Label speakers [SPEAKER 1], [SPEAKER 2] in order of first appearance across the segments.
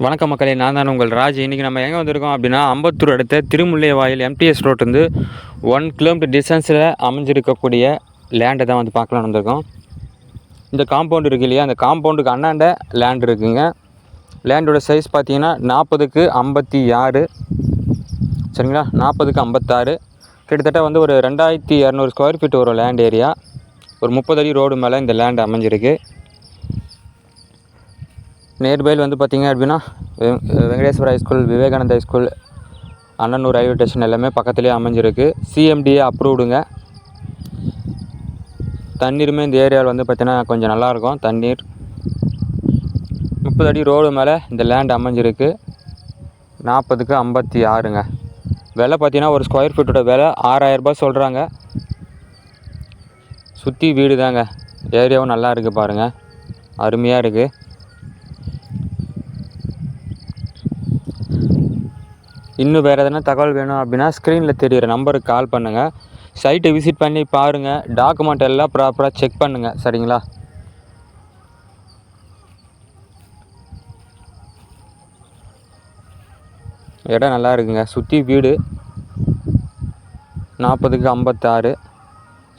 [SPEAKER 1] வணக்கம் மக்களே, நான் தான் உங்கள் ராஜ். இன்றைக்கி நம்ம எங்கே வந்திருக்கோம் அப்படின்னா, அம்பத்தூர் அடுத்த திருமுல்லைவாயில் எம்டிஎஸ் ரோட்லேருந்து 1 கிலோமீட்டர் டிஸ்டன்ஸில் அமைஞ்சிருக்கக்கூடிய லேண்டை தான் வந்து பார்க்கலாம் வந்திருக்கோம். இந்த காம்பவுண்டு இருக்குது இல்லையா, அந்த காம்பவுண்டுக்கு அண்ணாண்ட லேண்ட் இருக்குதுங்க. லேண்டோட சைஸ் பார்த்தீங்கன்னா 40க்கு 56, சரிங்களா? 40க்கு 56, கிட்டத்தட்ட வந்து ஒரு 2200 ஸ்கொயர் ஃபீட் வரும் லேண்ட் ஏரியா. ஒரு 30 அடி ரோடு மேலே இந்த லேண்ட் அமைஞ்சிருக்கு. நியர்பையில் வந்து பார்த்திங்க அப்படின்னா Venkateswara high school, Vivekananda high school, Annanur railway station எல்லாமே பக்கத்துலேயே அமைஞ்சிருக்கு. சிஎம்டிஏ அப்ரூவ்டுங்க. தண்ணீருமே இந்த ஏரியாவில் வந்து பார்த்திங்கன்னா கொஞ்சம் நல்லாயிருக்கும் தண்ணீர். 30 அடி ரோடு மேலே இந்த லேண்ட் அமைஞ்சிருக்கு. 40க்கு 56ங்க. விலை பார்த்திங்கன்னா ஒரு ஸ்கொயர் ஃபீட்டோட விலை 6000 ரூபாய் சொல்கிறாங்க. சுற்றி வீடு தாங்க. ஏரியாவும் நல்லா இருக்குது பாருங்கள், அருமையாக இருக்குது. இன்னும் வேறு எதனா தகவல் வேணும் அப்படின்னா ஸ்க்ரீனில் தெரிகிற நம்பருக்கு கால் பண்ணுங்கள். சைட்டை விசிட் பண்ணி பாருங்கள். டாக்குமெண்ட் எல்லாம் ப்ராப்பராக செக் பண்ணுங்கள், சரிங்களா? இடம் நல்லா இருக்குங்க. சுற்றி வீடு. 40க்கு 56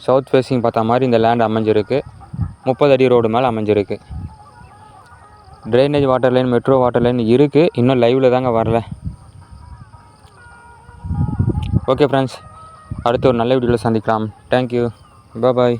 [SPEAKER 1] சவுத் ஃபேஸிங் பார்த்த மாதிரி இந்த லேண்ட் அமைஞ்சிருக்கு. 30 அடி ரோடு மேலே அமைஞ்சிருக்கு. Drainage water line, metro water line இருக்குது. இன்னும் லைவில் தாங்க வரல. ஓகே ஃப்ரெண்ட்ஸ், அடுத்து ஒரு நல்ல வீடியோவில் சந்திக்கலாம். தேங்க்யூ, பாய்.